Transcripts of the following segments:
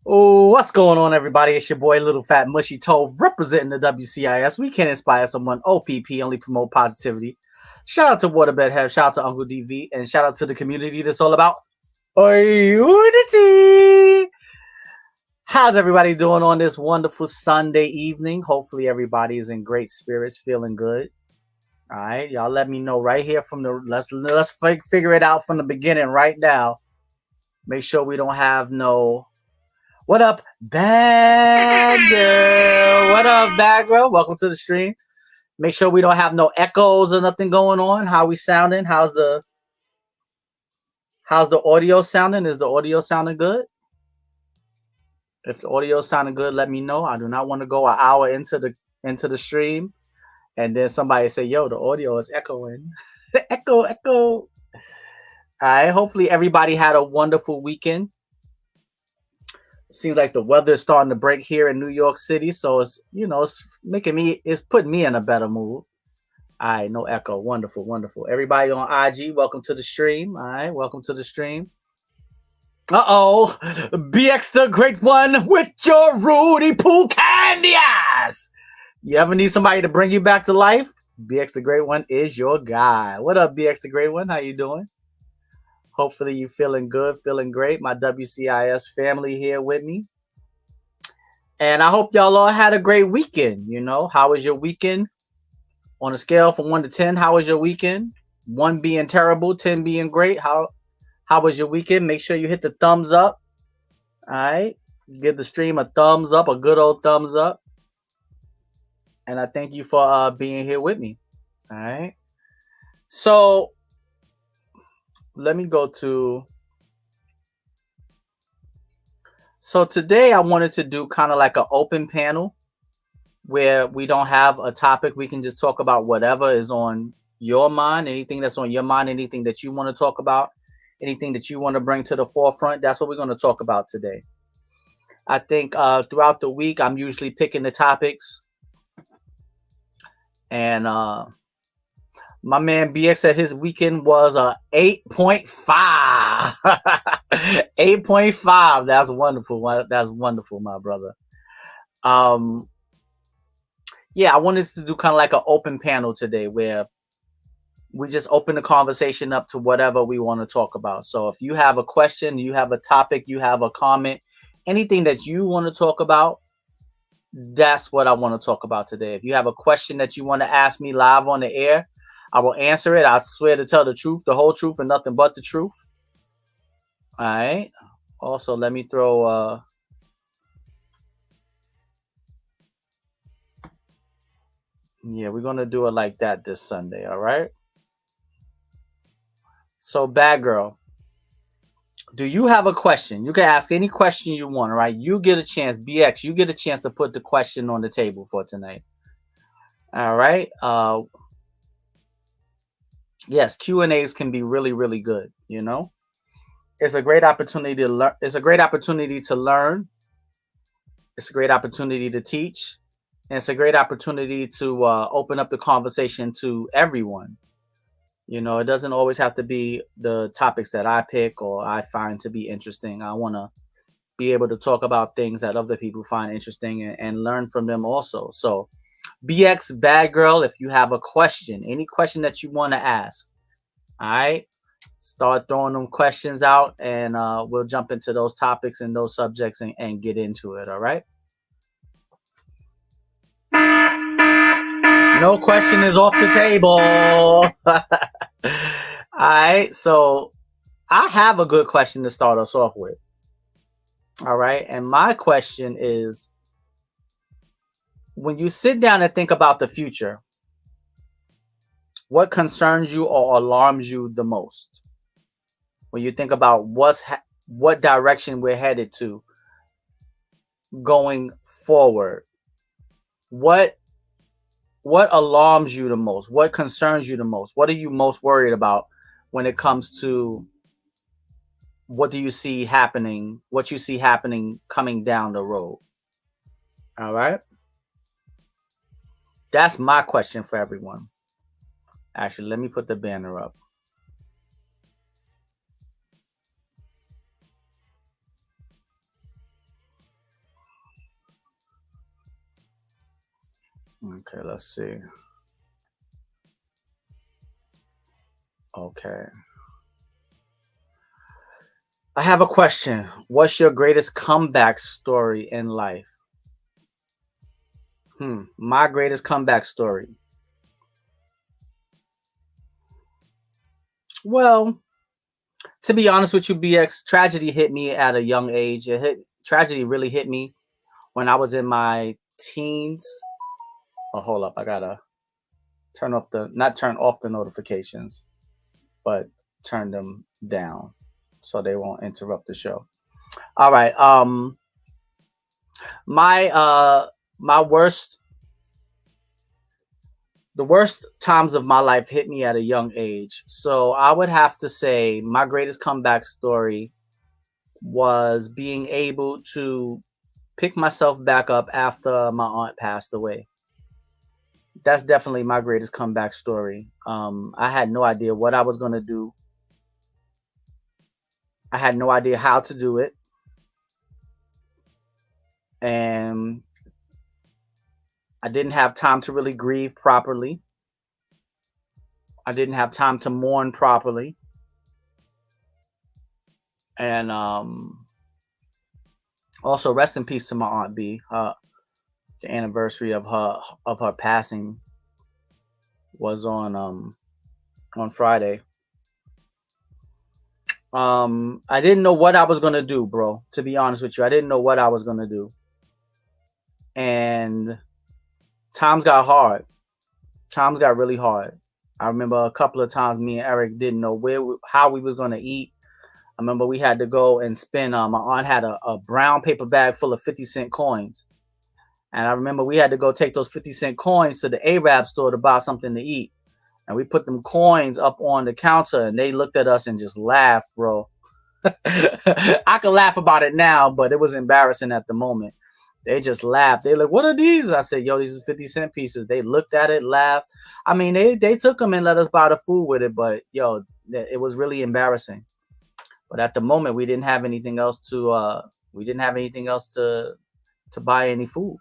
Oh, what's going on, everybody? It's your boy, Little Fat Mushy Toe, representing the WCIS. We can't inspire someone. OPP only promote positivity. Shout out to Waterbed Head, shout out to Uncle DV, and shout out to the community that's all about unity. How's everybody doing on this wonderful Sunday evening? Hopefully, everybody is in great spirits, feeling good. All right, y'all. Let me know right here from the let's figure it out from the beginning right now. Make sure we don't have no. What up, bad girl? What up, bad girl? Welcome to the stream. Make sure we don't have no echoes or nothing going on. How we sounding? How's the audio sounding? Is the audio sounding good? If the audio sounding good, let me know. I do not want to go an hour into the stream and then somebody say, "Yo, the audio is echoing." Echo. All right. Hopefully everybody had a wonderful weekend. Seems like the weather is starting to break here in New York City, so it's it's putting me in a better mood. All right, no echo. Wonderful. Everybody on IG, welcome to the stream. All right, welcome to the stream. BX the Great One with your Rudy Poo candy ass. You ever need somebody to bring you back to life? BX the Great One is your guy. What up, BX the Great One? How you doing? Hopefully you feeling good, feeling great. My WCIS family here with me. And I hope y'all all had a great weekend. How was your weekend? On a scale from 1 to 10, how was your weekend? 1 being terrible, 10 being great. How was your weekend? Make sure you hit the thumbs up. All right. Give the stream a thumbs up, a good old thumbs up. And I thank you for being here with me. All right. So let me go to. So today I wanted to do kind of like an open panel where we don't have a topic. We can just talk about whatever is on your mind, anything that's on your mind, anything that you want to talk about, anything that you want to bring to the forefront. That's what we're going to talk about today. I think throughout the week, I'm usually picking the topics. And my man BX said his weekend was a 8.5. 8.5. That's wonderful. That's wonderful, my brother. Yeah, I wanted to do kind of like an open panel today where we just open the conversation up to whatever we want to talk about. So if you have a question, you have a topic, you have a comment, anything that you want to talk about, that's what I want to talk about today. If you have a question that you want to ask me live on the air, I will answer it. I swear to tell the truth, the whole truth, and nothing but the truth. All right. Also, let me throw yeah, we're going to do it like that this Sunday, all right? So, bad girl, do you have a question? You can ask any question you want, all right? You get a chance, BX, you get a chance to put the question on the table for tonight. All right? Yes, Q&As can be really, really good, It's a great opportunity to learn. It's a great opportunity to learn. It's a great opportunity to teach. And it's a great opportunity to open up the conversation to everyone. It doesn't always have to be the topics that I pick or I find to be interesting. I want to be able to talk about things that other people find interesting and learn from them also. So, BX Bad Girl, if you have a question, any question that you want to ask, all right, start throwing them questions out and we'll jump into those topics and those subjects and get into it. All right. No question is off the table. All right. So I have a good question to start us off with. All right. And my question is, when you sit down and think about the future, what concerns you or alarms you the most? When you think about what direction we're headed to going forward, what alarms you the most? What concerns you the most? What are you most worried about when it comes to what do you see happening? What you see happening coming down the road? All right. That's my question for everyone. Actually, let me put the banner up. Okay, let's see. Okay. I have a question. What's your greatest comeback story in life? My greatest comeback story. Well, to be honest with you, BX, tragedy hit me at a young age. Tragedy really hit me when I was in my teens. Oh, hold up. I gotta not turn off the notifications, but turn them down so they won't interrupt the show. All right. My my worst the worst times of my life hit me at a young age. So I would have to say my greatest comeback story was being able to pick myself back up after my aunt passed away. That's definitely my greatest comeback story. I had no idea what I was going to do. I had no idea how to do it. And I didn't have time to really grieve properly. I didn't have time to mourn properly. And also rest in peace to my aunt B. The anniversary of her passing was on Friday. I didn't know what I was gonna do, bro. To be honest with you, I didn't know what I was gonna do, and times got hard. Times got really hard. I remember a couple of times me and Eric didn't know how we was gonna eat. I remember we had to go and spend. My aunt had a brown paper bag full of 50-cent coins, and I remember we had to go take those 50-cent coins to the Arab store to buy something to eat. And we put them coins up on the counter, and they looked at us and just laughed, bro. I can laugh about it now, but it was embarrassing at the moment. They just laughed. They like, "What are these?" I said, "Yo, these are 50-cent pieces." They looked at it, laughed. I mean, they took them and let us buy the food with it, but yo, it was really embarrassing. But at the moment, we didn't have anything else to buy any food.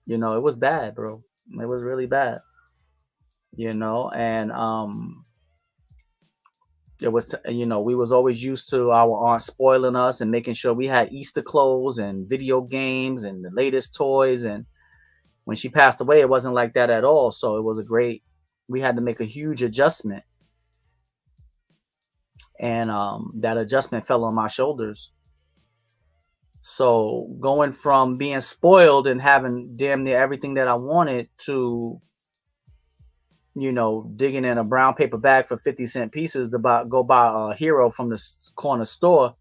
It was bad, bro. It was really bad. And it was we was always used to our aunt spoiling us and making sure we had Easter clothes and video games and the latest toys. And when she passed away, it wasn't like that at all. So it was we had to make a huge adjustment, and that adjustment fell on my shoulders. So going from being spoiled and having damn near everything that I wanted to digging in a brown paper bag for 50-cent pieces to go buy a hero from the corner store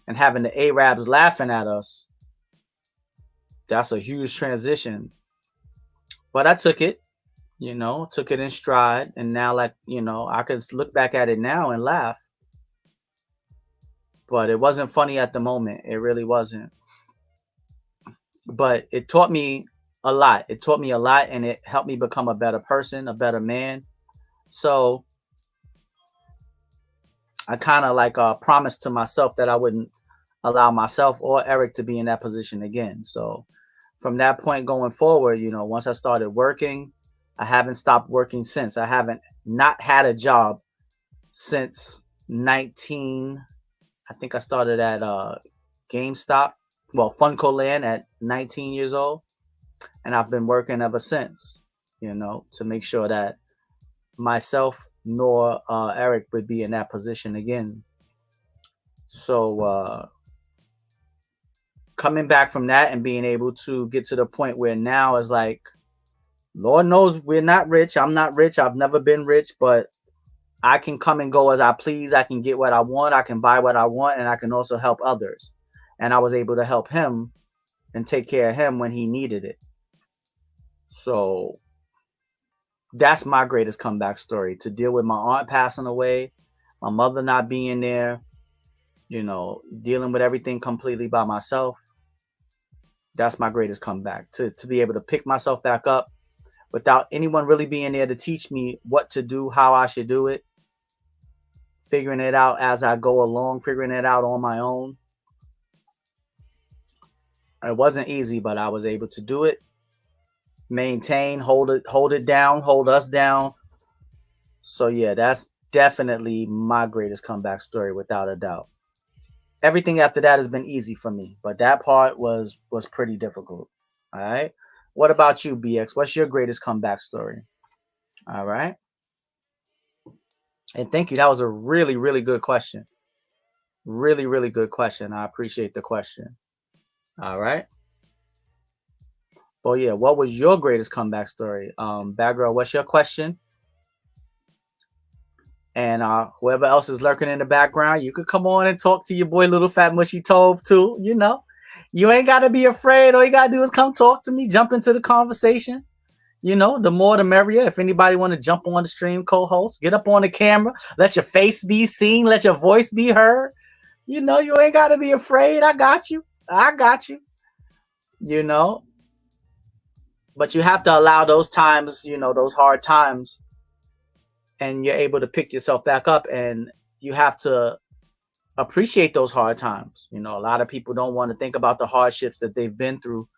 and having the Arabs laughing at us. That's a huge transition. But I took it in stride. And now, I could look back at it now and laugh. But it wasn't funny at the moment. It really wasn't. But it taught me a lot. It taught me a lot, and it helped me become a better person, a better man. So I kind of promised to myself that I wouldn't allow myself or Eric to be in that position again. So from that point going forward, once I started working, I haven't stopped working since. I haven't not had a job since 19. I think I started at GameStop, Funko Land at 19 years old. And I've been working ever since, to make sure that myself nor Eric would be in that position again. So coming back from that and being able to get to the point where now is like, Lord knows we're not rich. I'm not rich. I've never been rich, but I can come and go as I please. I can get what I want. I can buy what I want, and I can also help others. And I was able to help him and take care of him when he needed it. So that's my greatest comeback story, to deal with my aunt passing away, my mother not being there, dealing with everything completely by myself. That's my greatest comeback, to be able to pick myself back up without anyone really being there to teach me what to do, how I should do it, figuring it out as I go along, figuring it out on my own. It wasn't easy, but I was able to do it. maintain, hold it down, hold us down. So yeah, that's definitely my greatest comeback story without a doubt. Everything after that has been easy for me, but that part was pretty difficult. All right. What about you, BX? What's your greatest comeback story? All right. And thank you. That was a really, really good question. Really, really good question. I appreciate the question. All right. Well, yeah. What was your greatest comeback story? Bad girl, what's your question? And whoever else is lurking in the background, you could come on and talk to your boy Little Fat Mushy Tove too. You know, you ain't got to be afraid. All you got to do is come talk to me, jump into the conversation. You know, the more the merrier. If anybody want to jump on the stream, co-host, get up on the camera, let your face be seen, let your voice be heard. You know, you ain't got to be afraid. I got you. I got you. You know, but you have to allow those times, you know, those hard times, and you're able to pick yourself back up, and you have to appreciate those hard times. You know, a lot of people don't want to think about the hardships that they've been through,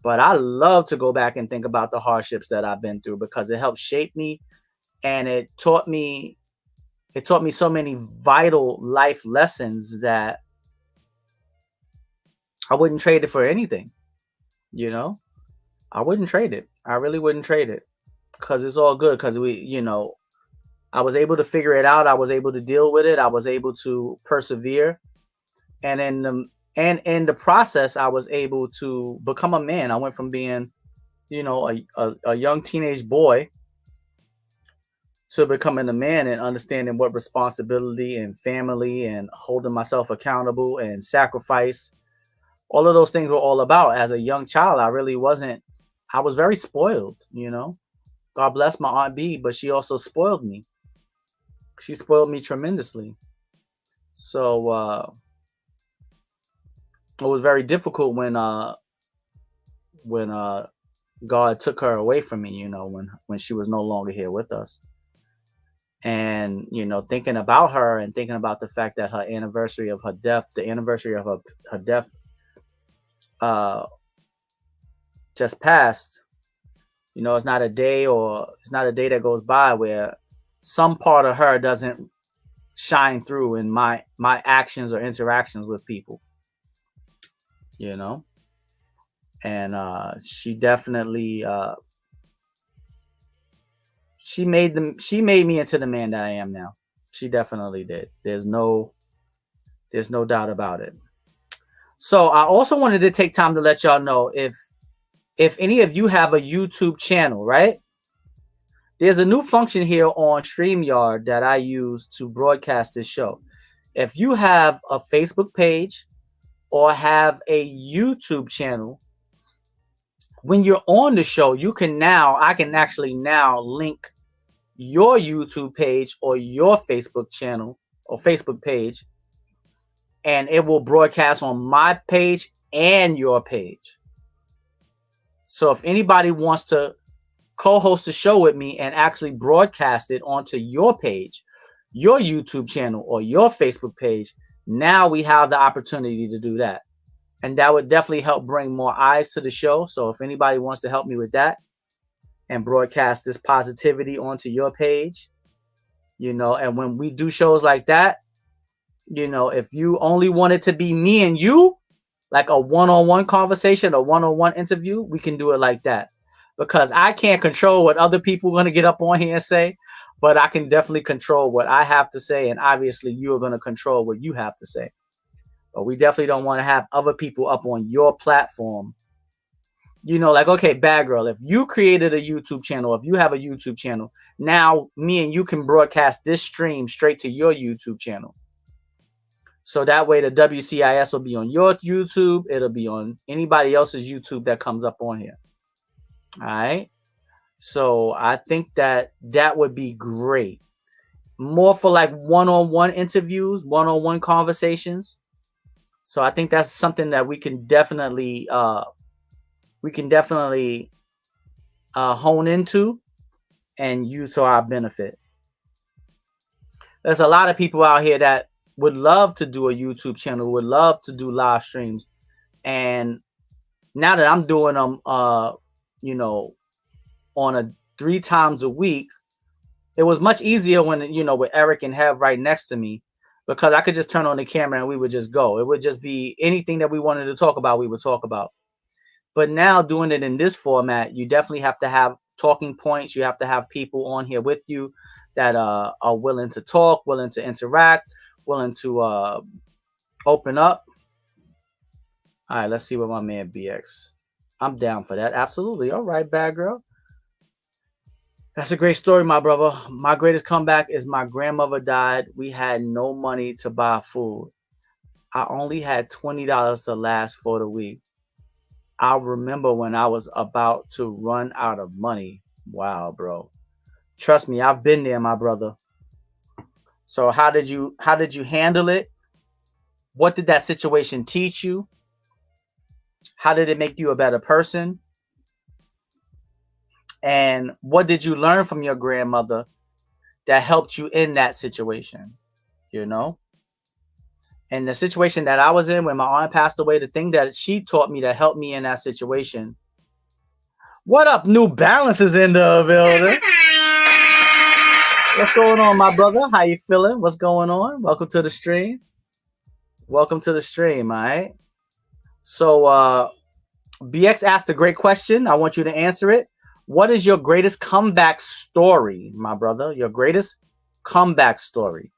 but I love to go back and think about the hardships that I've been through because it helped shape me, and it taught me so many vital life lessons that I wouldn't trade it for anything. You know, I wouldn't trade it. I really wouldn't trade it because it's all good because I was able to figure it out. I was able to deal with it. I was able to persevere. And in the process, I was able to become a man. I went from being, a young teenage boy to becoming a man and understanding what responsibility and family and holding myself accountable and sacrifice, all of those things were all about. As a young child, I was very spoiled, God bless my Aunt B, but she also spoiled me. She spoiled me tremendously. So it was very difficult when God took her away from me, when she was no longer here with us. And thinking about her and thinking about the fact that the anniversary of her death just passed. It's not a day that goes by where some part of her doesn't shine through in my actions or interactions with people. And she definitely she made me into the man that I am now. She definitely did. There's no doubt about it. So I also wanted to take time to let y'all know if any of you have a YouTube channel, right? There's a new function here on StreamYard that I use to broadcast this show. If you have a Facebook page or have a YouTube channel, when you're on the show, I can actually now link your YouTube page or your Facebook channel or Facebook page, and it will broadcast on my page and your page. So if anybody wants to co-host the show with me and actually broadcast it onto your page, your YouTube channel, or your Facebook page, now we have the opportunity to do that. And that would definitely help bring more eyes to the show. So if anybody wants to help me with that and broadcast this positivity onto your page, and when we do shows like that, if you only want it to be me and you, like a one-on-one conversation, a one-on-one interview, we can do it like that. Because I can't control what other people are going to get up on here and say, but I can definitely control what I have to say. And obviously you're going to control what you have to say. But we definitely don't want to have other people up on your platform. Like, okay, Bad Girl, if you created a YouTube channel, if you have a YouTube channel, now me and you can broadcast this stream straight to your YouTube channel. So that way the WCIS will be on your YouTube. It'll be on anybody else's YouTube that comes up on here. All right. So I think that would be great. More for like one-on-one interviews, one-on-one conversations. So I think that's something that we can definitely hone into and use to our benefit. There's a lot of people out here that would love to do a YouTube channel, would love to do live streams. And now that I'm doing them, on a 3 times a week, it was much easier when, with Eric and Hev right next to me, because I could just turn on the camera and we would just go. It would just be anything that we wanted to talk about, we would talk about. But now doing it in this format, you definitely have to have talking points. You have to have people on here with you that are willing to talk, willing to interact, willing to open up. All right, let's see what my man BX. I'm down for that. Absolutely. All right, bad girl. That's a great story, my brother. My greatest comeback is my grandmother died. We had no money to buy food. I only had $20 to last for the week. I remember when I was about to run out of money. Wow, bro. Trust me, I've been there, my brother. So how did you handle it? What did that situation teach you? How did it make you a better person? And what did you learn from your grandmother that helped you in that situation? And the situation that I was in when my aunt passed away, the thing that she taught me that helped me in that situation. What up, New Balance is in the building. What's going on, my brother? How you feeling? What's going on? Welcome to the stream. Welcome to the stream, all right? So BX asked a great question. I want you to answer it. What is your greatest comeback story, my brother? Your greatest comeback story.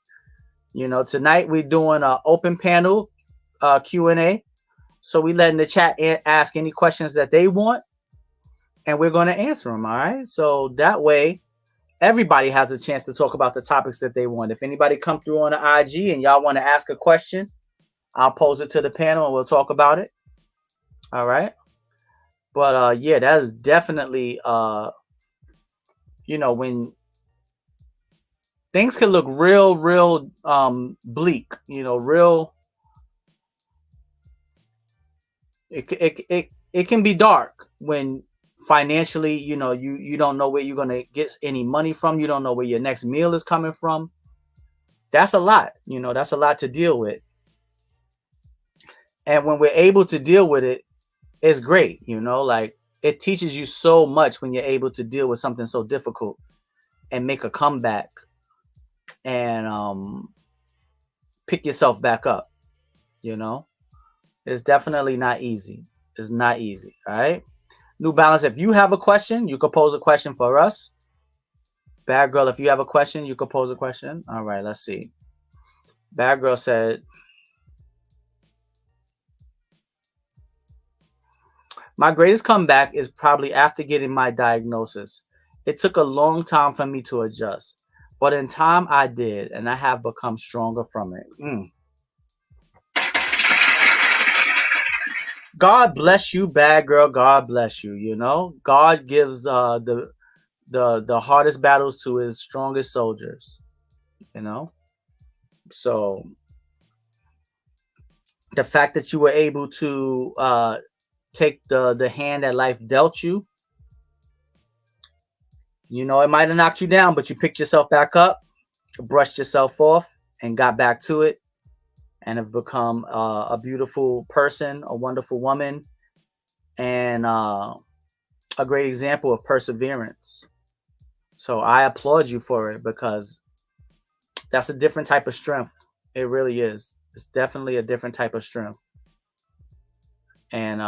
Tonight we're doing an open panel Q&A. So we letting the chat ask any questions that they want, and we're going to answer them, all right? So that way, everybody has a chance to talk about the topics that they want. If anybody come through on the IG and y'all want to ask a question, I'll pose it to the panel and we'll talk about it. All right. But yeah, that is definitely when things can look real bleak, real, it can be dark when financially, you don't know where you're going to get any money from. You don't know where your next meal is coming from. That's a lot, that's a lot to deal with. And when we're able to deal with it, it's great, like it teaches you so much when you're able to deal with something so difficult and make a comeback and pick yourself back up. It's definitely not easy. It's not easy. All right. New Balance, if you have a question, you could pose a question for us. Bad Girl, if you have a question, you could pose a question. All right, let's see. Bad Girl said, my greatest comeback is probably after getting my diagnosis. It took a long time for me to adjust, but in time I did, and I have become stronger from it. God bless you, Bad Girl. God bless you. God gives the hardest battles to his strongest soldiers. So the fact that you were able to take the hand that life dealt you, it might have knocked you down, but you picked yourself back up, brushed yourself off, and got back to it, and have become a beautiful person, a wonderful woman, and a great example of perseverance. So I applaud you for it, because that's a different type of strength. It really is. It's definitely a different type of strength. And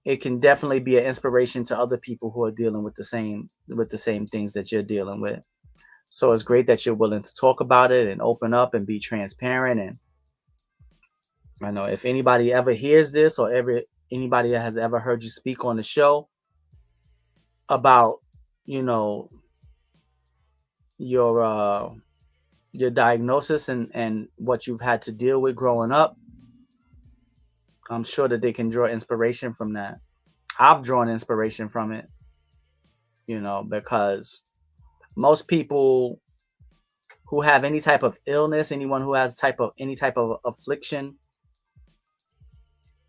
it can definitely be an inspiration to other people who are dealing with the same things that you're dealing with. So it's great that you're willing to talk about it and open up and be transparent. And I know if anybody ever hears this, or anybody that has ever heard you speak on the show about, your diagnosis and what you've had to deal with growing up, I'm sure that they can draw inspiration from that. I've drawn inspiration from it, because most people who have any type of illness, anyone who has any type of affliction,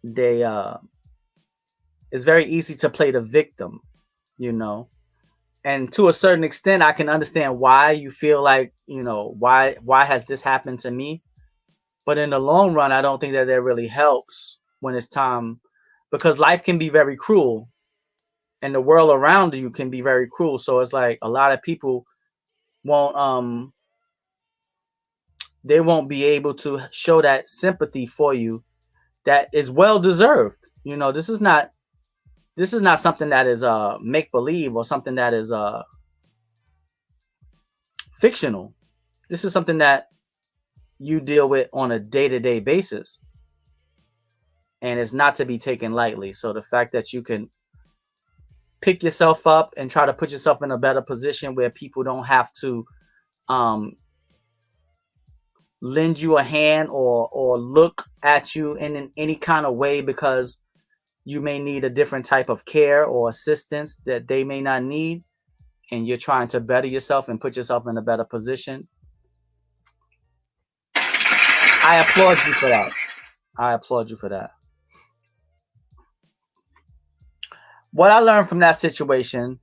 they it's very easy to play the victim, and to a certain extent I can understand why you feel like, why has this happened to me? But in the long run, I don't think that really helps when it's time, because life can be very cruel. and the world around you can be very cruel. So it's like a lot of people won't they won't be able to show that sympathy for you that is well deserved. You know, this is not something that is make believe or something that is fictional. This is something that you deal with on a day-to-day basis, and it's not to be taken lightly. So the fact that you can pick yourself up and try to put yourself in a better position where people don't have to um, lend you a hand or look at you in any kind of way because you may need a different type of care or assistance that they may not need, and you're trying to better yourself and put yourself in a better position. I applaud you for that. I applaud you for that. What I learned from that situation,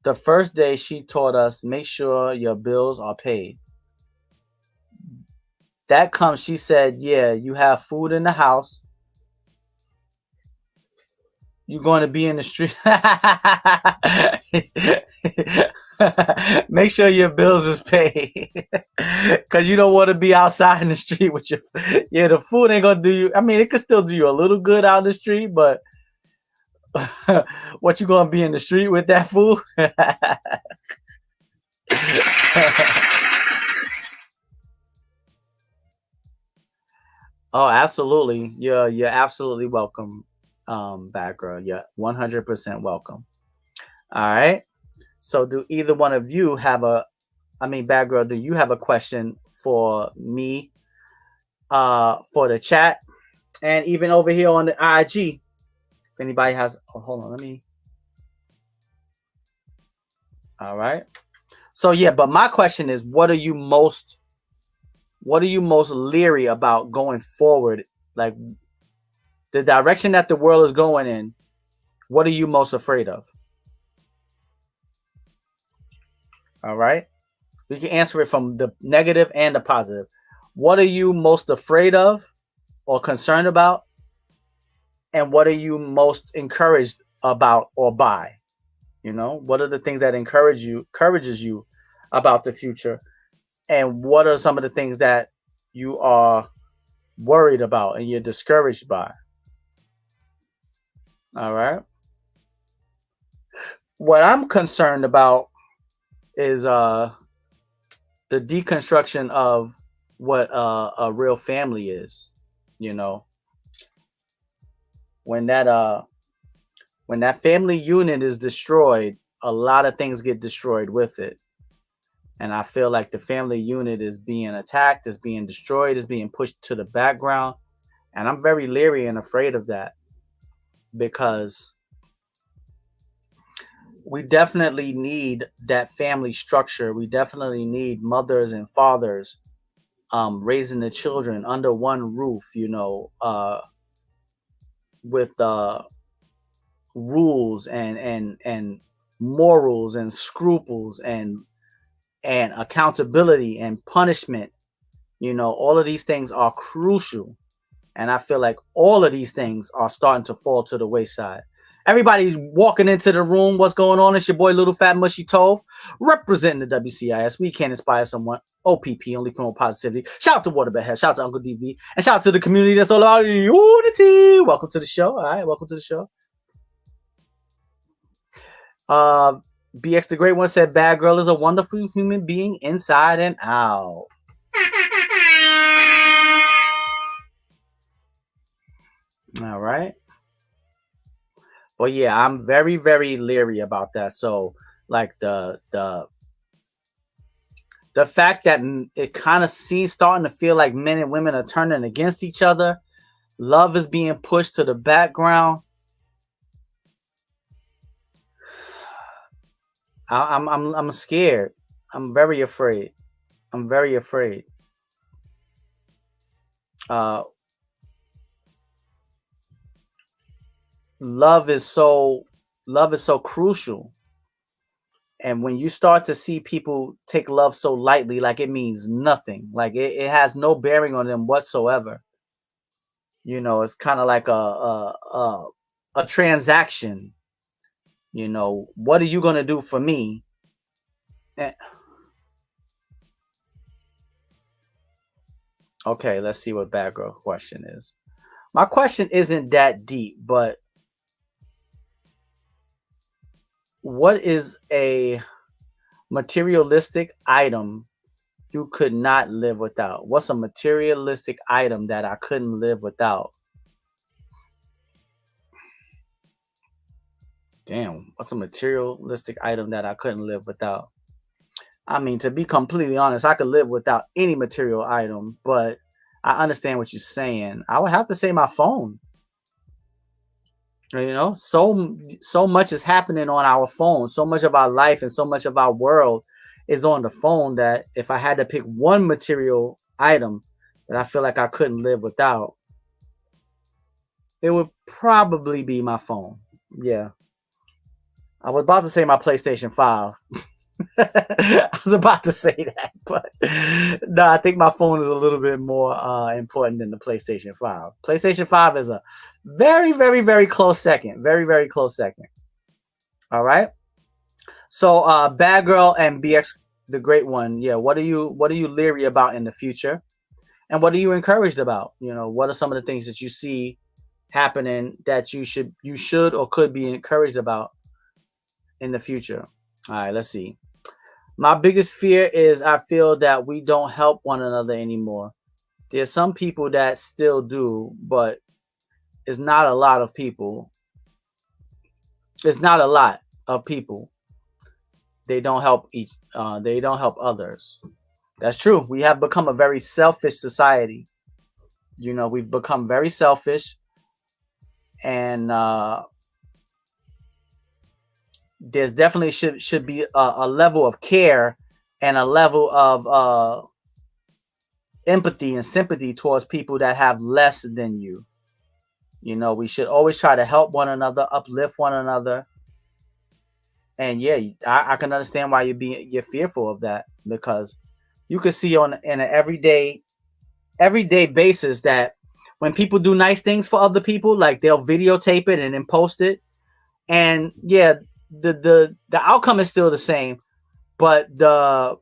the first day she taught us, make sure your bills are paid. That comes, she said, yeah, you have food in the house. You're going to be in the street. Make sure your bills is paid. Because you don't want to be outside in the street with your... Yeah, the food ain't going to do you... I mean, it could still do you a little good out in the street, but what you going to be in the street with that food? Oh, absolutely. You're absolutely welcome, bad girl. You're 100% welcome. All right. So do either one of you have bad girl, do you have a question for me for the chat? And even over here on the IG, if anybody has hold on, let me. All right. So yeah, but my question is what are you most leery about going forward? Like the direction that the world is going in, what are you most afraid of? All right. We can answer it from the negative and the positive. What are you most afraid of or concerned about? And what are you most encouraged about or by? You know, what are the things that encourages you about the future? And what are some of the things that you are worried about and you're discouraged by? All right. What I'm concerned about is the deconstruction of what a real family is. You know, when that family unit is destroyed, a lot of things get destroyed with it. And I feel like the family unit is being attacked, is being destroyed, is being pushed to the background. And I'm very leery and afraid of that because we definitely need that family structure. We definitely need mothers and fathers raising the children under one roof, you know, with rules and morals and scruples and accountability and punishment. You know, all of these things are crucial. And I feel like all of these things are starting to fall to the wayside. Everybody's walking into the room. What's going on? It's your boy Little Fat Mushy Tove, representing the WCIS. We can inspire someone. OPP, only promote positivity. Shout out to Waterbed. Shout out to Uncle DV. And shout out to the community that's all about unity. Welcome to the show. All right, welcome to the show. BX the Great One said, bad girl is a wonderful human being inside and out. All right. Well, yeah, I'm very, very leery about that. So, like the fact that it kind of seems starting to feel like men and women are turning against each other, love is being pushed to the background. I'm scared. I'm very afraid. I'm very afraid. Love is so crucial. And when you start to see people take love so lightly, like it means nothing, like it has no bearing on them whatsoever. You know, it's kind of like a transaction. You know, what are you going to do for me? Eh, okay, let's see what bad girl question is. My question isn't that deep, but what is a materialistic item you could not live without? What's a materialistic item that I couldn't live without? Damn, what's a materialistic item that I couldn't live without? I mean, to be completely honest, I could live without any material item, but I understand what you're saying. I would have to say my phone. You know, so much is happening on our phone. So much of our life and so much of our world is on the phone that if I had to pick one material item that I feel like I couldn't live without, it would probably be my phone. Yeah. I was about to say my PlayStation 5. I was about to say that, but no, I think my phone is a little bit more important than the PlayStation 5. PlayStation 5 is a very, very, very close second. Very, very close second. All right. So Bad Girl and BX the Great One, yeah, what are you leery about in the future? And what are you encouraged about? You know, what are some of the things that you see happening that you should or could be encouraged about in the future? All right, let's see. My biggest fear is I feel that we don't help one another anymore. There's some people that still do, but it's not a lot of people. It's not a lot of people. They don't help they don't help others. That's true. We have become a very selfish society. You know, we've become very selfish, and there's definitely should be a level of care and a level of empathy and sympathy towards people that have less than you. You know, we should always try to help one another, uplift one another. And yeah, I can understand why you're fearful of that, because you can see on in an everyday basis that when people do nice things for other people, like they'll videotape it and then post it, and yeah, the outcome is still the same, but the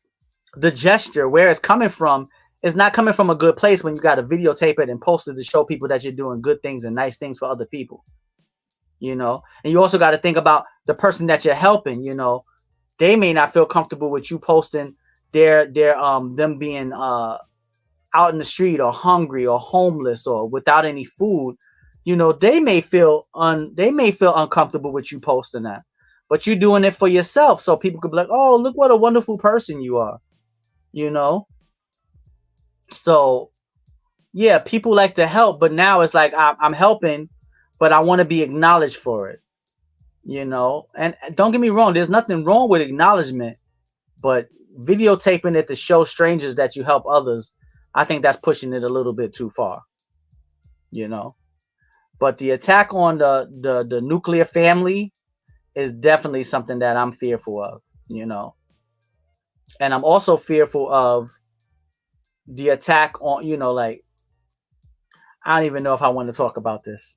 gesture, where it's coming from, is not coming from a good place when you got to videotape it and post it to show people that you're doing good things and nice things for other people. You know, and you also got to think about the person that you're helping. You know, they may not feel comfortable with you posting their them being out in the street or hungry or homeless or without any food. You know, they may feel uncomfortable with you posting that, but you're doing it for yourself, so people could be like, oh, look what a wonderful person you are. You know, so yeah, people like to help, but now it's like I'm helping, but I want to be acknowledged for it. You know, and don't get me wrong, there's nothing wrong with acknowledgement, but videotaping it to show strangers that you help others, I think that's pushing it a little bit too far. You know, but the attack on the nuclear family is definitely something that I'm fearful of. You know, and I'm also fearful of the attack on, you know, like, I don't even know if I want to talk about this.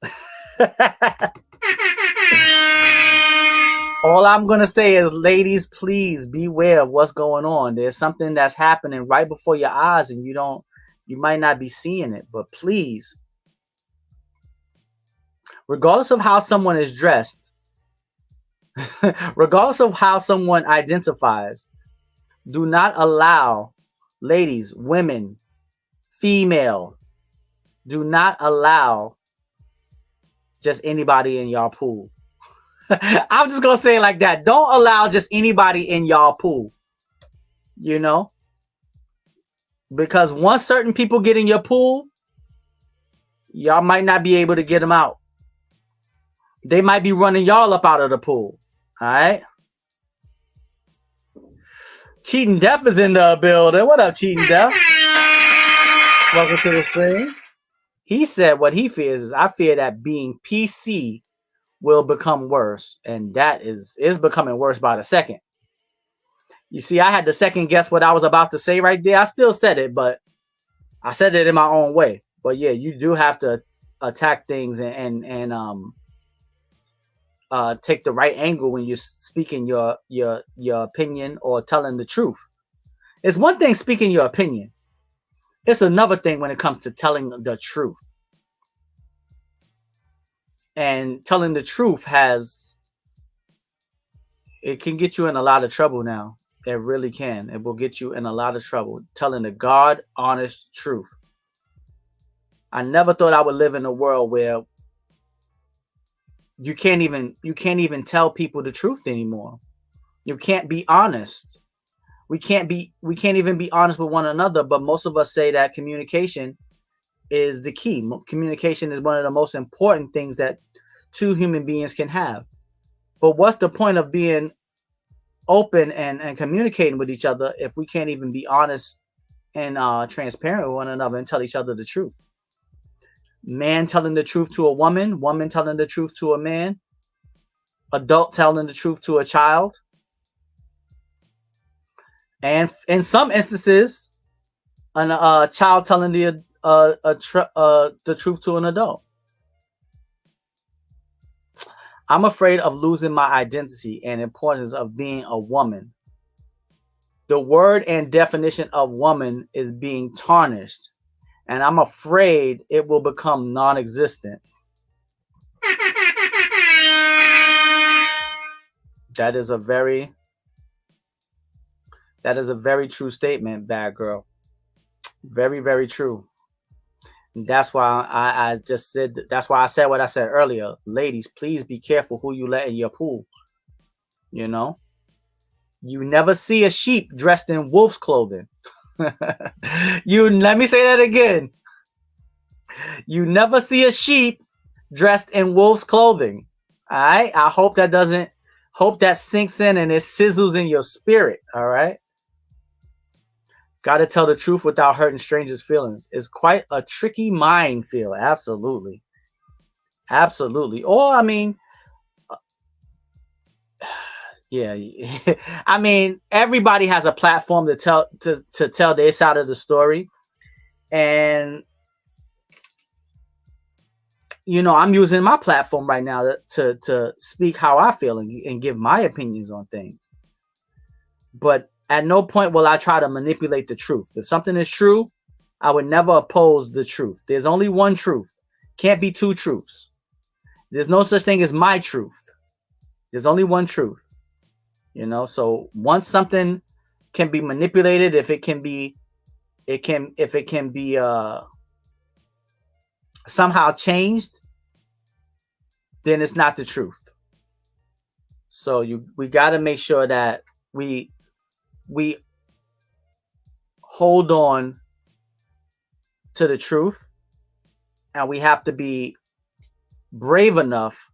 All I'm going to say is, ladies, please beware of what's going on. There's something that's happening right before your eyes, and you might not be seeing it, but please, regardless of how someone is dressed, regardless of how someone identifies, do not allow, ladies, women, female, do not allow just anybody in y'all pool. I'm just gonna say it like that. Don't allow just anybody in y'all pool. You know, because once certain people get in your pool, y'all might not be able to get them out. They might be running y'all up out of the pool. All right. Cheating Death is in the building. What up, Cheating Death? Welcome to the stream. He said what he fears is, I fear that being PC will become worse, and that is becoming worse by the second. You see, I had to second guess what I was about to say right there. I still said it, but I said it in my own way. But yeah, you do have to attack things and take the right angle when you're speaking your opinion or telling the truth. It's one thing speaking your opinion. It's another thing when it comes to telling the truth. And telling the truth it can get you in a lot of trouble now. It really can. It will get you in a lot of trouble. Telling the God honest truth. I never thought I would live in a world where you can't even tell people the truth anymore. You can't be honest. We can't even be honest with one another, but most of us say that communication is the key. Communication is one of the most important things that two human beings can have. But what's the point of being open and communicating with each other if we can't even be honest and transparent with one another and tell each other the truth? Man telling the truth to a woman, woman telling the truth to a man, adult telling the truth to a child, and in some instances, a child telling the truth to an adult. I'm afraid of losing my identity and importance of being a woman. The word and definition of woman is being tarnished, and I'm afraid it will become non-existent. That is a very true statement, bad girl. Very, very true. That's why I just said, that's why I said what I said earlier. Ladies, please be careful who you let in your pool. You know, you never see a sheep dressed in wolf's clothing. Let me say that again. You never see a sheep dressed in wolf's clothing. All right. I hope that sinks in and it sizzles in your spirit. All right. Got to tell the truth without hurting strangers' feelings. It's quite a tricky minefield. Absolutely. Absolutely. Or, I mean, yeah. I mean, everybody has a platform to tell their side of the story. And, you know, I'm using my platform right now to speak how I feel and give my opinions on things. But at no point will I try to manipulate the truth. If something is true, I would never oppose the truth. There's only one truth. Can't be two truths. There's no such thing as my truth. There's only one truth. You know, so once something can be manipulated, if it can be somehow changed, then it's not the truth. So we got to make sure that we hold on to the truth, and we have to be brave enough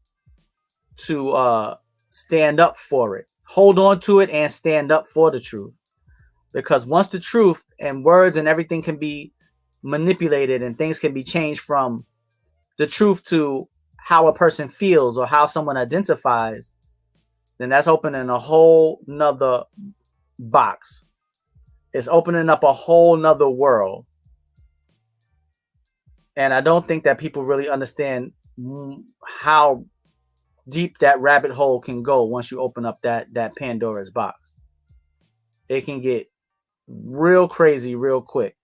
to stand up for it. Hold on to it and stand up for the truth. Because once the truth and words and everything can be manipulated and things can be changed from the truth to how a person feels or how someone identifies, then that's opening a whole nother box. It's opening up a whole nother world. And I don't think that people really understand how deep that rabbit hole can go once you open up that Pandora's box. It can get real crazy real quick,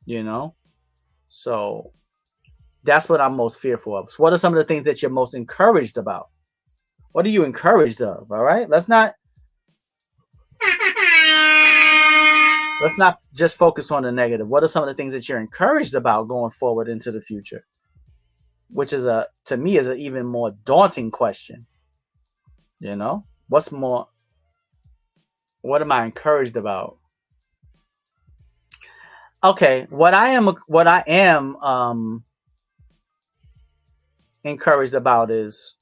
you know? So that's what I'm most fearful of. So what are some of the things that you're most encouraged about? What are you encouraged of? All right. Let's not just focus on the negative. What are some of the things that you're encouraged about going forward into the future? Which is to me is an even more daunting question. You know, what am I encouraged about? Okay, what I am encouraged about is,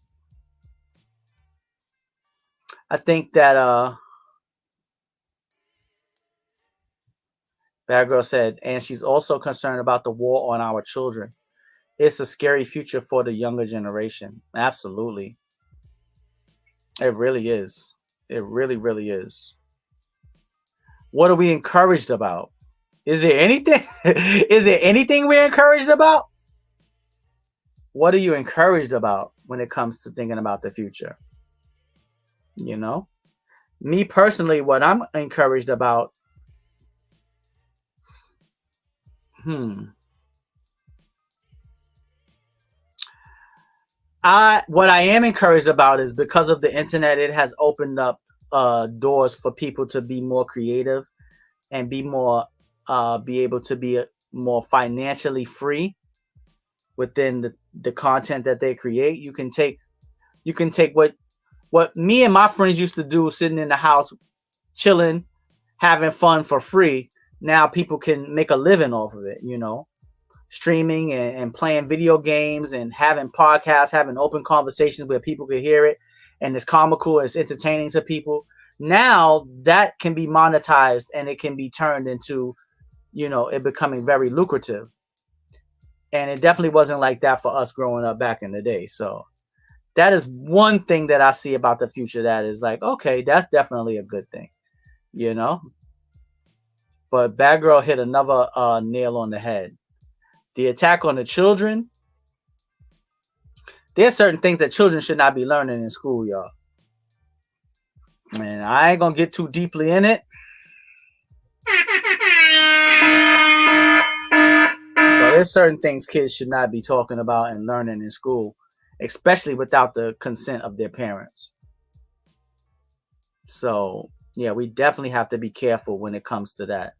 I think that Bad Girl said, and she's also concerned about the war on our children. It's a scary future for the younger generation. Absolutely. It really is. It really, really is. What are we encouraged about? Is there anything? Is there anything we're encouraged about? What are you encouraged about? when it comes to thinking about the future. You know, me personally, what I'm encouraged about, what I am encouraged about is because of the internet, it has opened up doors for people to be more creative and be able to be more financially free within the content that they create. You can take what me and my friends used to do, sitting in the house, chilling, having fun for free. Now people can make a living off of it, streaming and playing video games and having podcasts, having open conversations where people can hear it. And it's comical, it's entertaining to people. Now that can be monetized and it can be turned into, it becoming very lucrative. And it definitely wasn't like that for us growing up back in the day. So that is one thing that I see about the future that is like, okay, that's definitely a good thing, But Bad Girl hit another nail on the head. The attack on the children. There's certain things that children should not be learning in school, y'all. And I ain't gonna get too deeply in it. But there's certain things kids should not be talking about and learning in school, especially without the consent of their parents. So, yeah, we definitely have to be careful when it comes to that.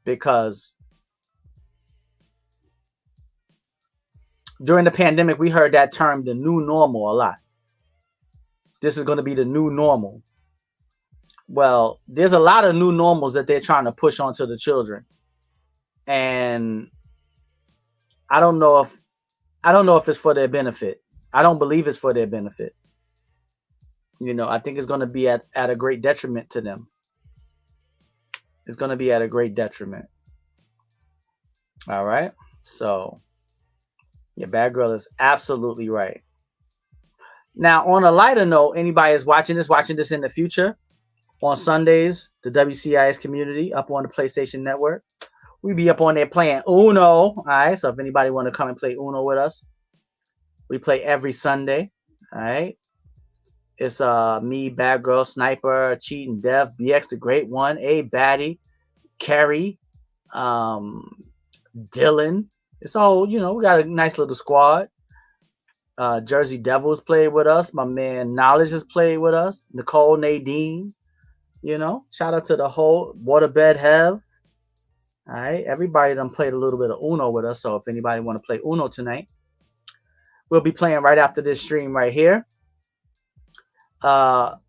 Because during the pandemic, we heard that term, the new normal, a lot. This is going to be the new normal. Well, there's a lot of new normals that they're trying to push onto the children. And I don't know if it's for their benefit. I don't believe it's for their benefit. I think it's going to be at a great detriment to them. It's going to be at a great detriment. All right. So, yeah, Bad Girl is absolutely right. Now, on a lighter note, anybody is watching this in the future, on Sundays, the WCIS community up on the PlayStation Network, we be up on there playing Uno. All right. So if anybody want to come and play Uno with us, we play every Sunday. All right. It's me, Bad Girl, Sniper, Cheating Dev, BX the Great One, A Batty, Kerry, Dylan. It's all, we got a nice little squad. Jersey Devils played with us. My man Knowledge has played with us. Nicole, Nadine. Shout out to the whole Waterbed Hev. All right. Everybody done played a little bit of Uno with us. So if anybody want to play Uno tonight, we'll be playing right after this stream right here. But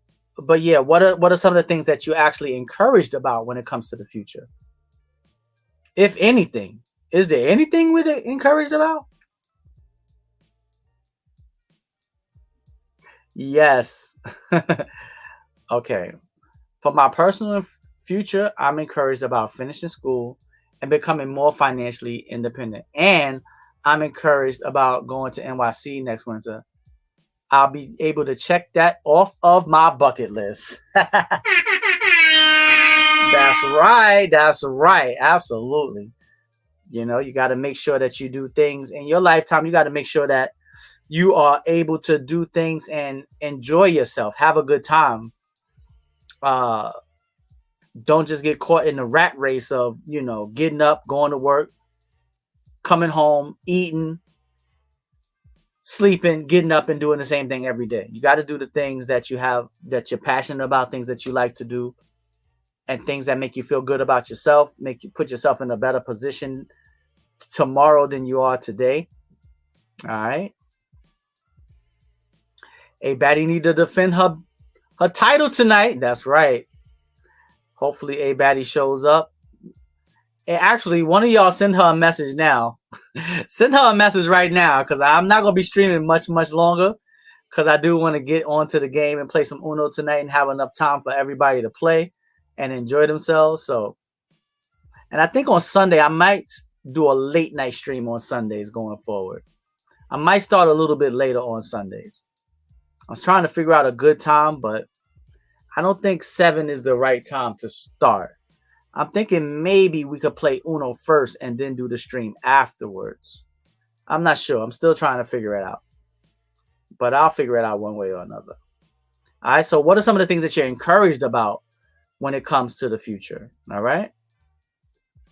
yeah, what are some of the things that you actually encouraged about when it comes to the future? If anything, is there anything with it encouraged about? Yes. Okay. For my personal future, I'm encouraged about finishing school and becoming more financially independent. And I'm encouraged about going to NYC next winter. I'll be able to check that off of my bucket list. That's right. That's right. Absolutely. You got to make sure that you do things in your lifetime. You got to make sure that you are able to do things and enjoy yourself. Have a good time. Don't just get caught in the rat race of, getting up, going to work, coming home, eating, sleeping, getting up and doing the same thing every day. You got to do the things that you're passionate about, things that you like to do, and things that make you feel good about yourself, make you put yourself in a better position tomorrow than you are today. All right. A Batty need to defend her title tonight. That's right. Hopefully A Batty shows up. And actually, one of y'all send her a message now. Send her a message right now, because I'm not going to be streaming much longer, because I do want to get onto the game and play some Uno tonight and have enough time for everybody to play and enjoy themselves. So, and I think on Sunday, I might do a late night stream on Sundays going forward. I might start a little bit later on Sundays. I was trying to figure out a good time, but I don't think 7 is the right time to start. I'm thinking maybe we could play Uno first and then do the stream afterwards. I'm not sure. I'm still trying to figure it out. but I'll figure it out one way or another. All right. So, what are some of the things that you're encouraged about when it comes to the future? All right.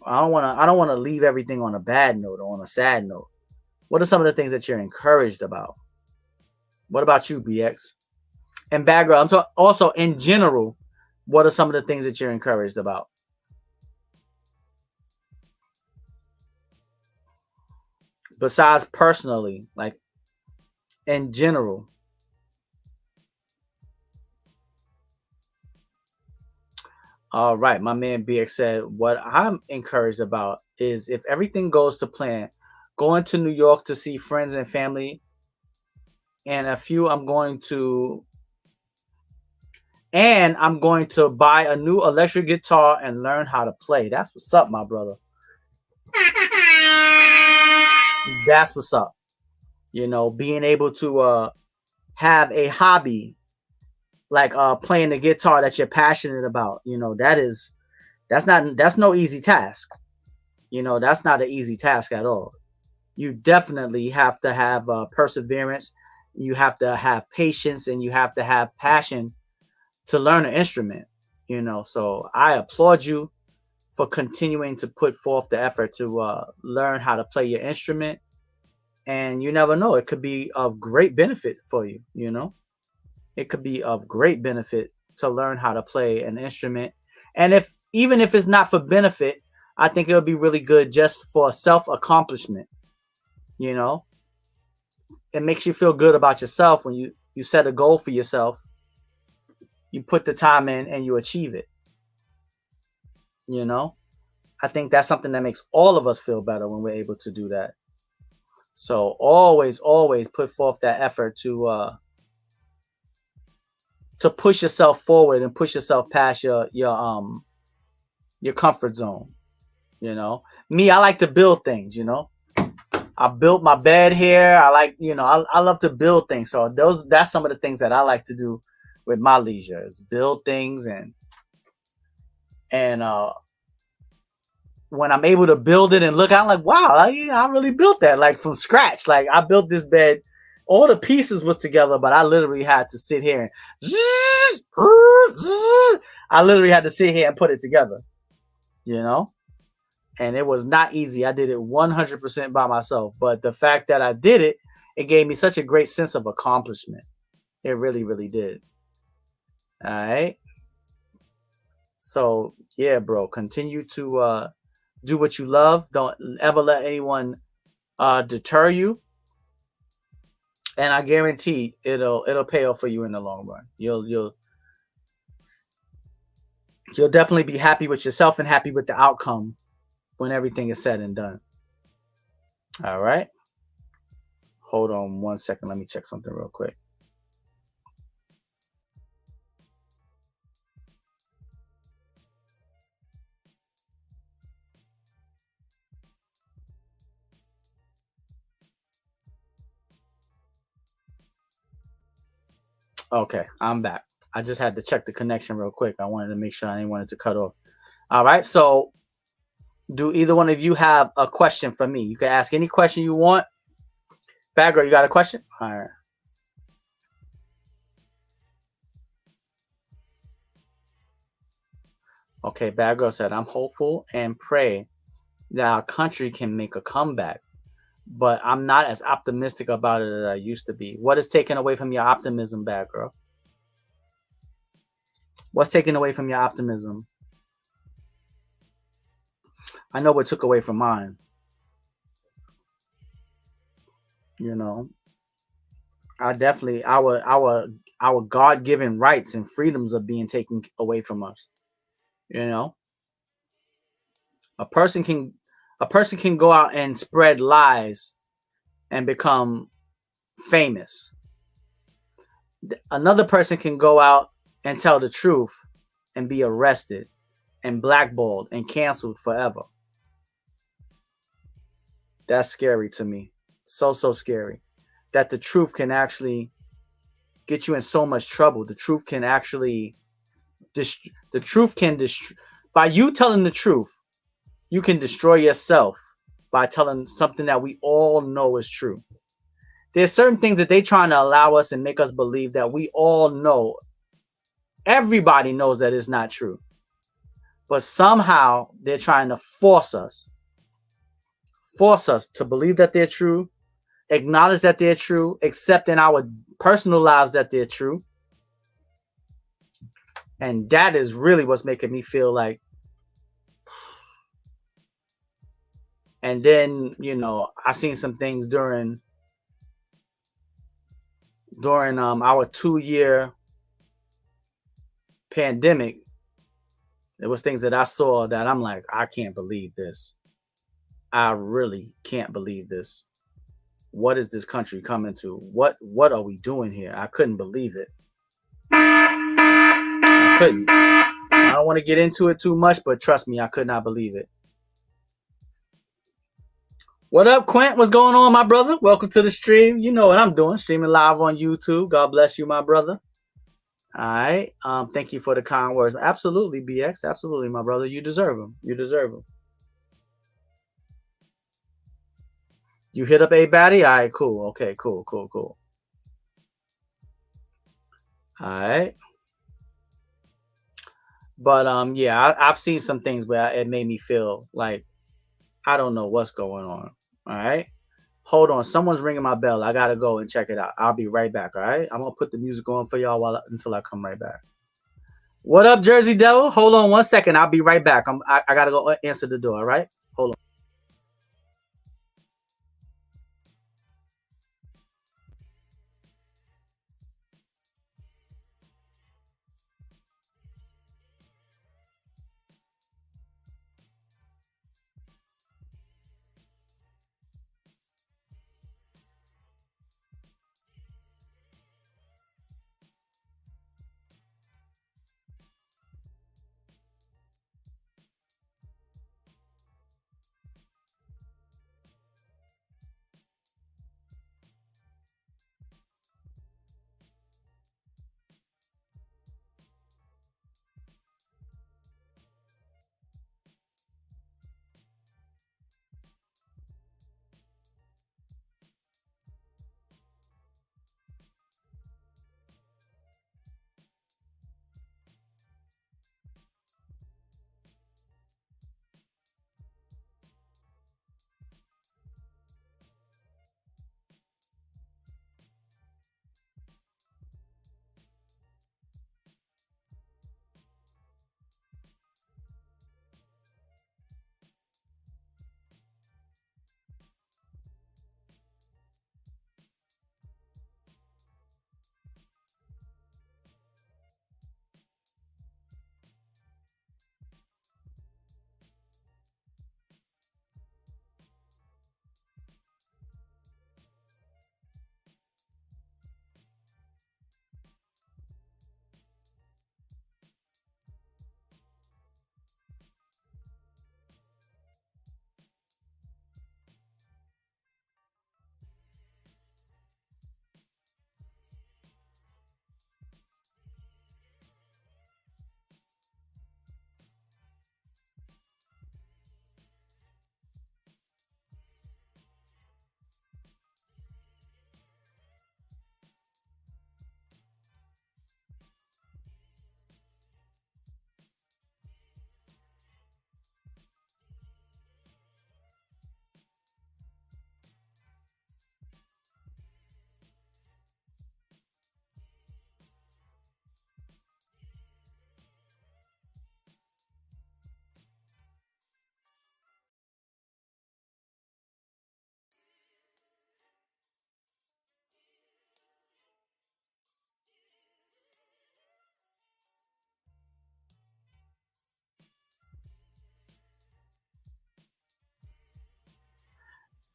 I don't want to leave everything on a bad note or on a sad note. What are some of the things that you're encouraged about? What about you, BX? And background. I'm talking also in general. What are some of the things that you're encouraged about? Besides personally, like in general. All right, my man BX said, what I'm encouraged about is if everything goes to plan, going to New York to see friends and family, and a few I'm going to buy a new electric guitar and learn how to play. That's what's up, my brother. That's what's up. You know, being able to have a hobby like playing the guitar that you're passionate about, you know, that's no easy task. You know, that's not an easy task at all. You definitely have to have perseverance. You have to have patience, and you have to have passion to learn an instrument. You know, so I applaud you for continuing to put forth the effort to learn how to play your instrument. And you never know, it could be of great benefit for you. You know, it could be of great benefit to learn how to play an instrument. And if even if it's not for benefit, I think it would be really good just for self accomplishment. You know, it makes you feel good about yourself when you set a goal for yourself, you put the time in and you achieve it. You know, I think that's something that makes all of us feel better when we're able to do that. So always put forth that effort to push yourself forward and push yourself past your comfort zone. You know, me, I like to build things. You know, I built my bed here. I like, you know, I love to build things. So that's some of the things that I like to do with my leisure is build things. And when I'm able to build it and look, I'm like, wow, I really built that like from scratch. Like I built this bed, all the pieces was together, but I literally had to sit here and I literally had to sit here and put it together, you know? And it was not easy. I did it 100% by myself. But the fact that I did it, it gave me such a great sense of accomplishment. It really, really did. All right. So yeah, bro, continue to do what you love. Don't ever let anyone deter you. And I guarantee it'll pay off for you in the long run. You'll definitely be happy with yourself and happy with the outcome when everything is said and done. All right. Hold on 1 second. Let me check something real quick. Okay, I'm back. I just had to check the connection real quick. I wanted to make sure I didn't want it to cut off. All right. So, do either one of you have a question for me? You can ask any question you want. Bad girl, you got a question? All right. Okay, Bad girl said, I'm hopeful and pray that our country can make a comeback, but I'm not as optimistic about it as I used to be. What is taken away from your optimism, Bad girl? What's taken away from your optimism? I know what took away from mine. You know, I definitely our God given rights and freedoms are being taken away from us. You know, a person can a person can go out and spread lies and become famous. Another person can go out and tell the truth and be arrested and blackballed and canceled forever. That's scary to me. So scary that the truth can actually get you in so much trouble. The truth can actually the truth can destroy by you telling the truth. You can destroy yourself by telling something that we all know is true. there's certain things that they trying to allow us and make us believe that we all know. Everybody knows that it's not true. But somehow they're trying to force us to believe that they're true, acknowledge that they're true, accept in our personal lives that they're true. And that is really what's making me feel like. And then, you know, I seen some things during our 2-year pandemic. There was things that I saw that I'm like, I can't believe this. I really can't believe this. What is this country coming to? What are we doing here? I couldn't believe it. I couldn't. I don't want to get into it too much, but trust me, I could not believe it. What up, Quint? What's going on, my brother? Welcome to the stream. You know what I'm doing. Streaming live on YouTube. God bless you, my brother. All right. Thank you for the kind words. Absolutely, BX. Absolutely, my brother. You deserve them. You deserve them. You hit up a baddie? All right, cool. Okay, cool. All right. But yeah, I've seen some things where it made me feel like I don't know what's going on. All right. Hold on. Someone's ringing my bell. I got to go and check it out. I'll be right back. All right. I'm going to put the music on for y'all until I come right back. What up, Jersey Devil? Hold on 1 second. I'll be right back. I got to go answer the door. All right. Hold on.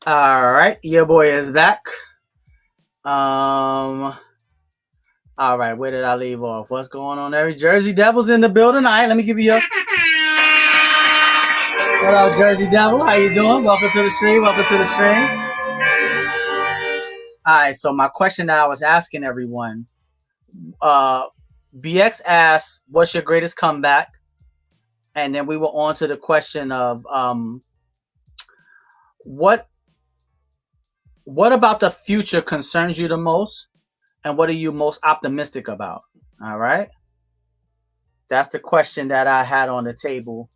All right. Your boy is back. All right. Where did I leave off? What's going on there? Jersey Devil's in the building. All right. Let me give you what up, Jersey Devil? How you doing? Welcome to the stream. All right. So my question that I was asking everyone, BX asked, "What's your greatest comeback?" And then we were on to the question of what What about the future concerns you the most? And what are you most optimistic about? All right. That's the question that I had on the table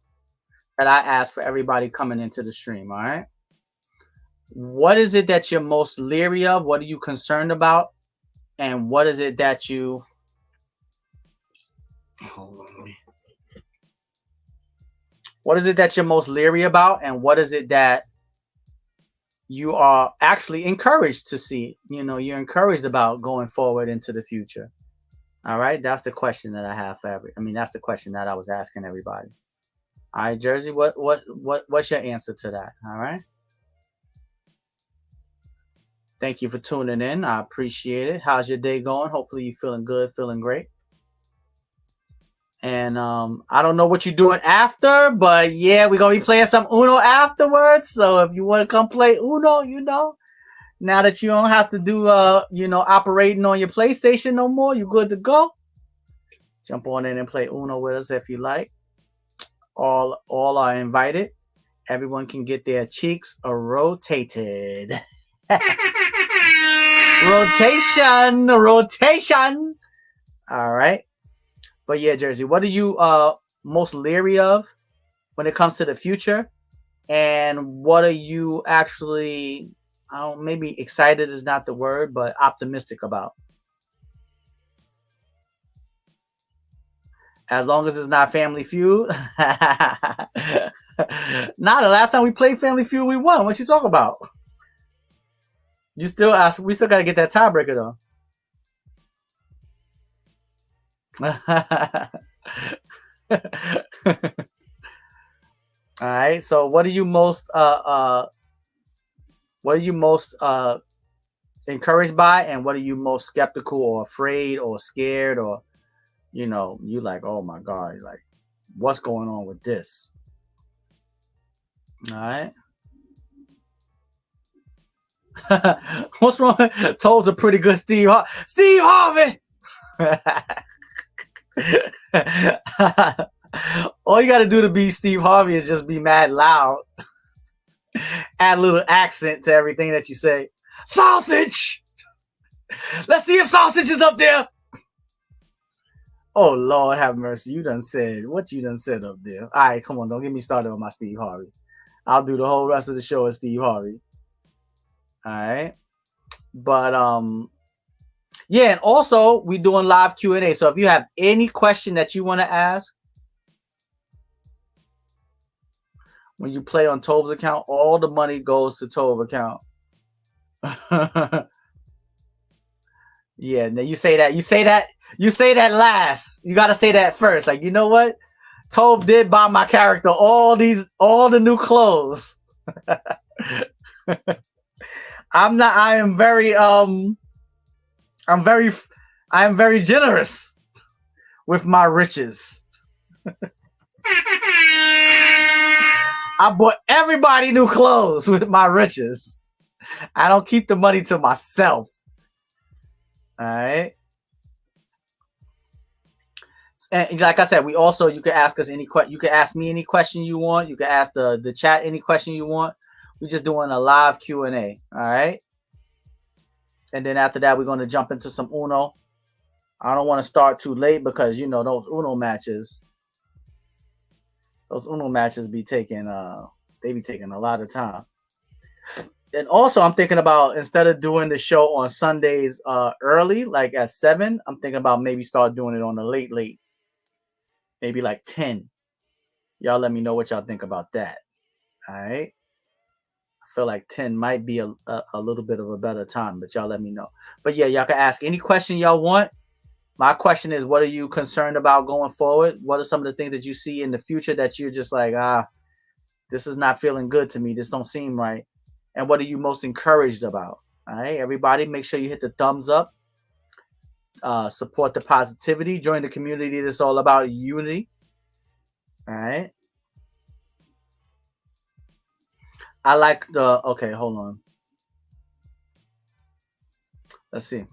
that I asked for everybody coming into the stream. All right. What is it that you're most leery of? What are you concerned about? And what is it that you. What is it that you're most leery about? And what is it that you are actually encouraged to see? You're encouraged about going forward into the future. All right. That's the question that I have for that's the question that I was asking everybody. All right, Jersey, what's your answer to that? All right. Thank you for tuning in. I appreciate it. How's your day going? Hopefully you're feeling good, feeling great. And I don't know what you're doing after, but yeah, we're gonna be playing some Uno afterwards. So if you want to come play Uno, now that you don't have to do operating on your PlayStation no more, you're good to go. Jump on in and play Uno with us if you like. All are invited. Everyone can get their cheeks rotated. rotation. All right. But yeah, Jersey, what are you most leery of when it comes to the future? And what are you actually, maybe excited is not the word, but optimistic about? As long as it's not Family Feud. The last time we played Family Feud, we won. What you talking about? We still got to get that tiebreaker though. All right. So what are you most encouraged by, and what are you most skeptical or afraid or scared, or you like, oh my God, like what's going on with this? All right. What's wrong? Toad's a pretty good Steve Harvey. All you got to do to be Steve Harvey is just be mad loud. Add a little accent to everything that you say. Sausage! Let's see if sausage is up there. Oh, Lord have mercy. You done said what you done said up there. All right, come on. Don't get me started on my Steve Harvey. I'll do the whole rest of the show as Steve Harvey. All right. But, yeah, and also we doing live Q&A. So if you have any question that you want to ask, when you play on Tove's account, all the money goes to Tove account. Yeah, now you say that last. You got to say that first. Like, you know what? Tove did buy my character all the new clothes. I am very generous with my riches. I bought everybody new clothes with my riches. I don't keep the money to myself. All right. And like I said, you can ask us you can ask me any question you want. You can ask the chat any question you want. We're just doing a live Q&A. All right. And then after that, we're going to jump into some Uno. I don't want to start too late because, those Uno matches be taking a lot of time. And also I'm thinking about, instead of doing the show on Sundays early, like at 7, I'm thinking about maybe start doing it on the late, maybe like 10. Y'all let me know what y'all think about that. All right. I feel like 10 might be a little bit of a better time, but y'all let me know. But yeah, y'all can ask any question y'all want. My question is, what are you concerned about going forward? What are some of the things that you see in the future that you're just like, this is not feeling good to me. This don't seem right. And what are you most encouraged about? All right, everybody, make sure you hit the thumbs up. Support the positivity. Join the community that's all about unity. All right. I like okay, hold on. Let's see.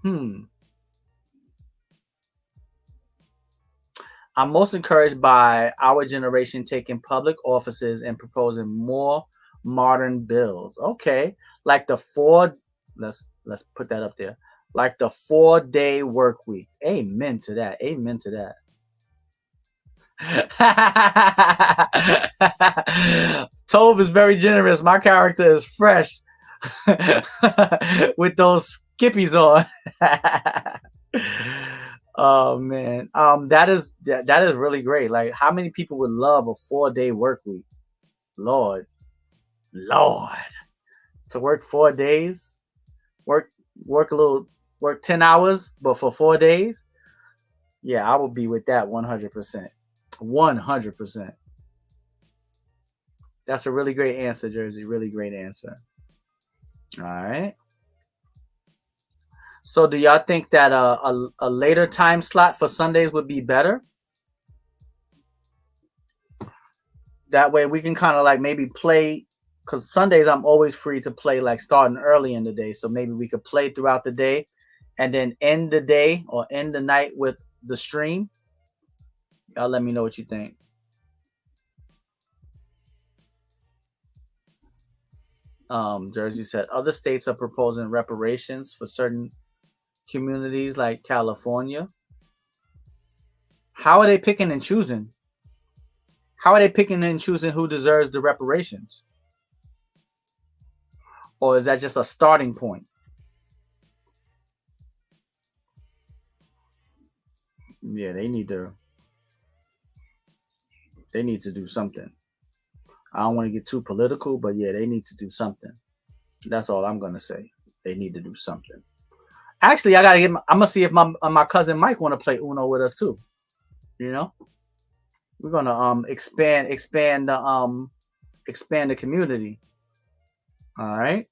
I'm most encouraged by our generation taking public offices and proposing more modern bills. Okay. Like the Let's put that up there. Like the 4-day work week. Amen to that. Amen to that. Tove is very generous. My character is fresh with those skippies on. Oh man, that is really great. Like, how many people would love a 4-day work week? Lord, Lord, to work 4 days, work work a little, work 10 hours, but for 4 days. Yeah, I would be with that 100%. 100%. That's a really great answer, Jersey. Really great answer. All right. So, do y'all think that a later time slot for Sundays would be better? That way we can kind of like maybe play, because Sundays I'm always free to play, like starting early in the day. So maybe we could play throughout the day and then end the day or end the night with the stream. Y'all let me know what you think. Jersey said other states are proposing reparations for certain communities like California. How are they picking and choosing? How are they picking and choosing who deserves the reparations? Or is that just a starting point? Yeah, they need to do something. I don't want to get too political, but yeah, they need to do something. That's all I'm gonna say. They need to do something. Actually, I gotta get. I'm gonna see if my cousin Mike want to play Uno with us too. You know, we're gonna expand the community. All right.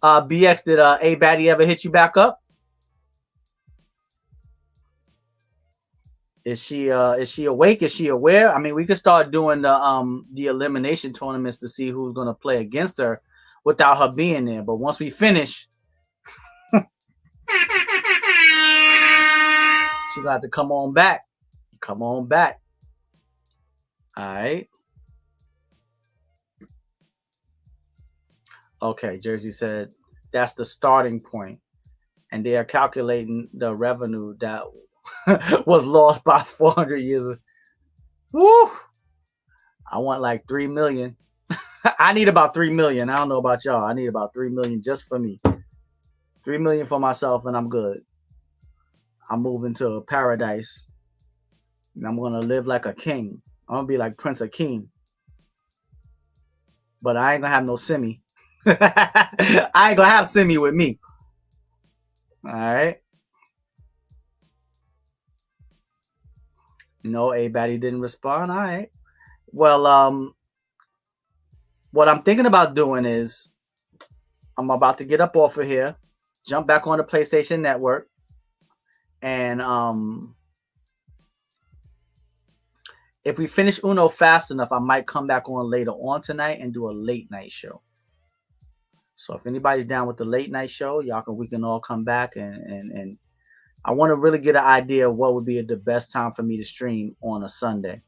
BX, did A Batty ever hit you back up? Is she awake? Is she aware? I mean, we could start doing the elimination tournaments to see who's gonna play against her without her being there. But once we finish, she got to come on back. Come on back. All right. Okay, Jersey said that's the starting point, and they are calculating the revenue that was lost by 400 years. Woo! I want like 3 million. I need about 3 million. I don't know about y'all. I need about 3 million just for me. 3 million for myself, and I'm good. I'm moving to paradise, and I'm gonna live like a king. I'm gonna be like Prince Akeem, but I ain't gonna have no Simi. I ain't gonna have Simi with me. All right. No, A Batty didn't respond. All right. Well, what I'm thinking about doing is I'm about to get up off of here, jump back on the PlayStation Network, and if we finish Uno fast enough, I might come back on later on tonight and do a late night show. So if anybody's down with the late night show, we can all come back and I want to really get an idea of what would be the best time for me to stream on a Sunday.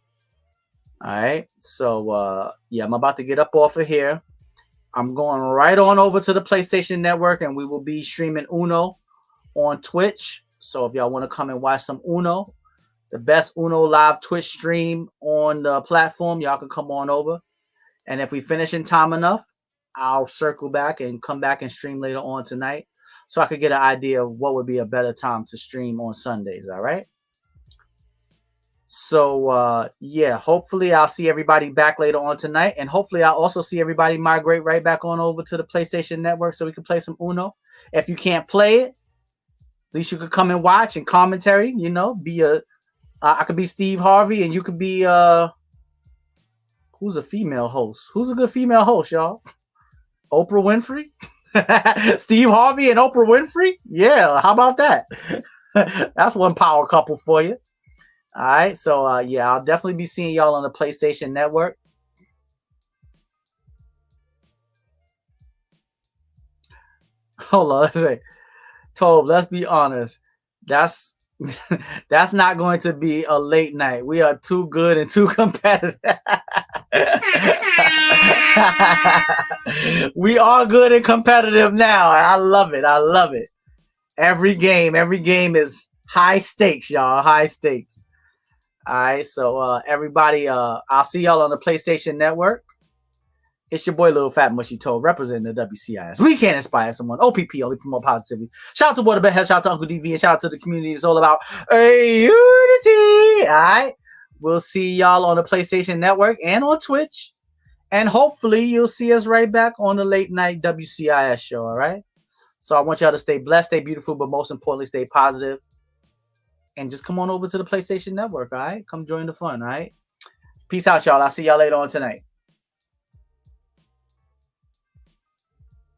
All right. So yeah, I'm about to get up off of here. I'm going right on over to the PlayStation Network, and we will be streaming Uno on Twitch. So if y'all want to come and watch some Uno, the best Uno live Twitch stream on the platform, y'all can come on over. And if we finish in time enough, I'll circle back and come back and stream later on tonight, so I could get an idea of what would be a better time to stream on Sundays. All right. So yeah, hopefully I'll see everybody back later on tonight, and hopefully I'll also see everybody migrate right back on over to the PlayStation Network so we can play some Uno. If you can't play it, at least you could come and watch and commentary. You know, I could be Steve Harvey, and you could be who's a female host? Who's a good female host, y'all? Oprah Winfrey? Steve Harvey and Oprah Winfrey? Yeah, how about that? That's one power couple for you. All right, so yeah, I'll definitely be seeing y'all on the PlayStation Network. Hold on, let's say, Tobe, let's be honest. That's that's not going to be a late night. We are too good and too competitive. We are good and competitive now. And I love it. I love it. Every game is high stakes, y'all. High stakes. All right. So everybody, I'll see y'all on the PlayStation Network. It's your boy Little Fat Mushy Toe representing the WCIS. We can't inspire someone. OPP, only promote positivity. Shout out to Waterbed Head, shout out to Uncle DV, and shout out to the community. It's all about unity. All right. We'll see y'all on the PlayStation Network and on Twitch. And hopefully you'll see us right back on the late night WCIS show. All right. So I want y'all to stay blessed, stay beautiful, but most importantly, stay positive. And just come on over to the PlayStation Network. All right. Come join the fun. All right. Peace out, y'all. I'll see y'all later on tonight.